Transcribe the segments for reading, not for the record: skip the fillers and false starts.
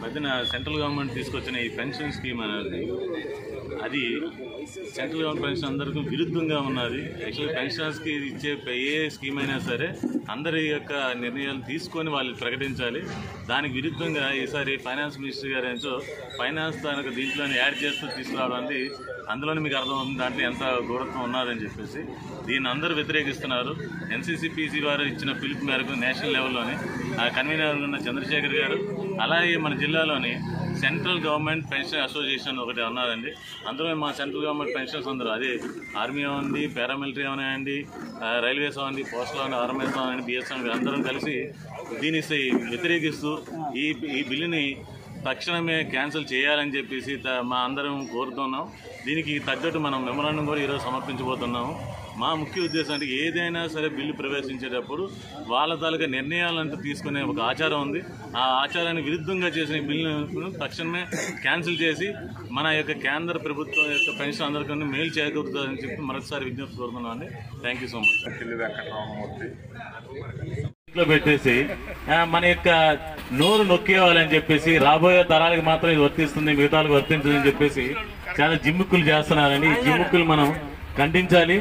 మధ్యన central government తీసుకొచ్చిన ఈ పెన్షన్ స్కీమ్ అనేది అది సెంట్రల్ గవర్నమెంట్ పెన్షన్ అందరికీ విరుద్ధంగా ఉన్నది. యాక్చువల్లీ పెన్షనర్స్కి ఇచ్చే ఏ స్కీమ్ అయినా సరే అందరి యొక్క నిర్ణయాలు తీసుకొని వాళ్ళు ప్రకటించాలి. దానికి విరుద్ధంగా ఈసారి ఫైనాన్స్ మినిస్టర్ గారు ఏంటో ఫైనాన్స్ దానికి దీంట్లోనే యాడ్ చేస్తూ తీసుకురావడానికి అందులోనే మీకు అర్థమవుతుంది దాంట్లో ఎంత గౌరవం ఉన్నారని చెప్పేసి దీన్ని అందరూ వ్యతిరేకిస్తున్నారు. ఎన్సీసీపీసీ వారు ఇచ్చిన పిలుపు మేరకు నేషనల్ లెవెల్లోని కన్వీనర్ ఉన్న చంద్రశేఖర్ గారు, అలాగే మన జిల్లాలోని సెంట్రల్ గవర్నమెంట్ పెన్షన్ అసోసియేషన్ ఒకటి ఉన్నారండి. అందులో మా సెంట్రల్ గవర్నమెంట్ పెన్షన్స్ అందరూ అదే ఆర్మీ అవ్వండి, పారామిలిటరీ అవనండి, రైల్వేస్ అవ్వండి, పోస్టల్ అవ్వండి, ఆర్ఎంఎస్ అవ్వండి, బిఎస్ఎన్ అందరం కలిసి దీన్ని వ్యతిరేకిస్తూ ఈ బిల్లుని తక్షణమే క్యాన్సిల్ చేయాలని చెప్పేసి మా అందరం కోరుతున్నాం. దీనికి తగ్గట్టు మనం మెమరాండం కూడా ఈరోజు సమర్పించబోతున్నాము. మా ముఖ్య ఉద్దేశం అంటే ఏదైనా సరే బిల్లు ప్రవేశించేటప్పుడు వాళ్ళ తాలూకా నిర్ణయాలంటూ తీసుకునే ఒక ఆచారం ఉంది. ఆ ఆచారానికి విరుద్ధంగా చేసిన బిల్లును తక్షణమే క్యాన్సిల్ చేసి మన యొక్క కేంద్ర ప్రభుత్వం యొక్క పెన్షన్ అందరికీ మేలు చేకూరుతుందని చెప్పి మరొకసారి విజ్ఞప్తి కోరుతున్నాం అండి. Thank you so much. ఇంట్లో పెట్టేసి మన యొక్క నోరు నొక్కేవాలని చెప్పేసి రాబోయే తరాలకు మాత్రం ఇది వర్తిస్తుంది, మిగతాలకు వర్తించదని చెప్పేసి చాలా జిమ్ముక్కులు చేస్తున్నారండి. ఈ జిమ్ముక్కులు మనం ఖండించాలి.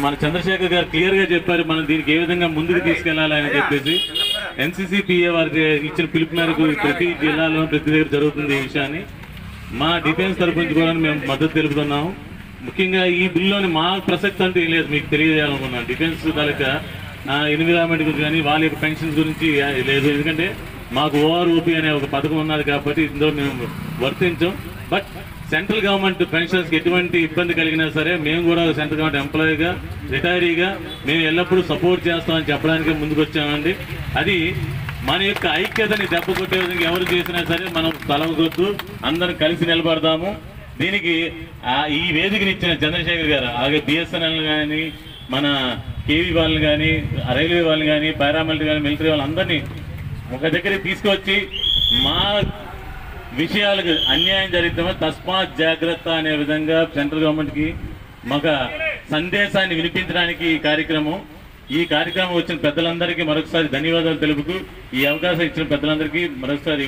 మన చంద్రశేఖర్ గారు క్లియర్ గా చెప్పారు మనం దీనికి ఏ విధంగా ముందుకు తీసుకెళ్లాలి అని చెప్పేసి. ఎన్సీసీపీఏ వారికి ఇచ్చిన పిలుపు మేరకు ప్రతి జిల్లాలో ప్రతి దగ్గర జరుగుతుంది ఈ విషయాన్ని. మా డిఫెన్స్ తరఫు నుంచి కూడా మేము మద్దతు తెలుపుతున్నాము. ముఖ్యంగా ఈ బిల్లులోని మా ప్రసక్తి అంటూ ఏం లేదు, మీకు తెలియజేయాలనుకున్నాను. డిఫెన్స్ తాలూకా ఎన్విరాన్మెంట్ గురించి కానీ వాళ్ళ యొక్క పెన్షన్స్ గురించి లేదు. ఎందుకంటే మాకు ఓఆర్ఓపీ అనే ఒక పథకం ఉన్నది కాబట్టి ఇందులో మేము వర్తించాం. బట్ సెంట్రల్ గవర్నమెంట్ పెన్షన్స్కి ఎటువంటి ఇబ్బంది కలిగినా సరే మేము కూడా సెంట్రల్ గవర్నమెంట్ ఎంప్లాయీగా, రిటైరీగా మేము ఎల్లప్పుడూ సపోర్ట్ చేస్తామని చెప్పడానికి ముందుకు వచ్చామండి. అది మన యొక్క ఐక్యతని దెబ్బ కొట్టే విధంగా ఎవరు చేసినా సరే మనం తలవకొద్దు, అందరం కలిసి నిలబడదాము. దీనికి ఈ వేదికనిచ్చిన చంద్రశేఖర్ గారు, అలాగే బిఎస్ఎన్ఎల్ కానీ, మన కేవీ వాళ్ళని కానీ, రైల్వే వాళ్ళని కానీ, పారామిలిటరీ కానీ, మిలిటరీ వాళ్ళందరినీ ఒక దగ్గరికి తీసుకొచ్చి మా విషయాలకు అన్యాయం జరిగితే తస్మాత్ జాగ్రత్త అనే విధంగా సెంట్రల్ గవర్నమెంట్కి ఒక సందేశాన్ని వినిపించడానికి ఈ కార్యక్రమం వచ్చిన పెద్దలందరికీ మరొకసారి ధన్యవాదాలు తెలుపుతూ ఈ అవకాశం ఇచ్చిన పెద్దలందరికీ మరొకసారి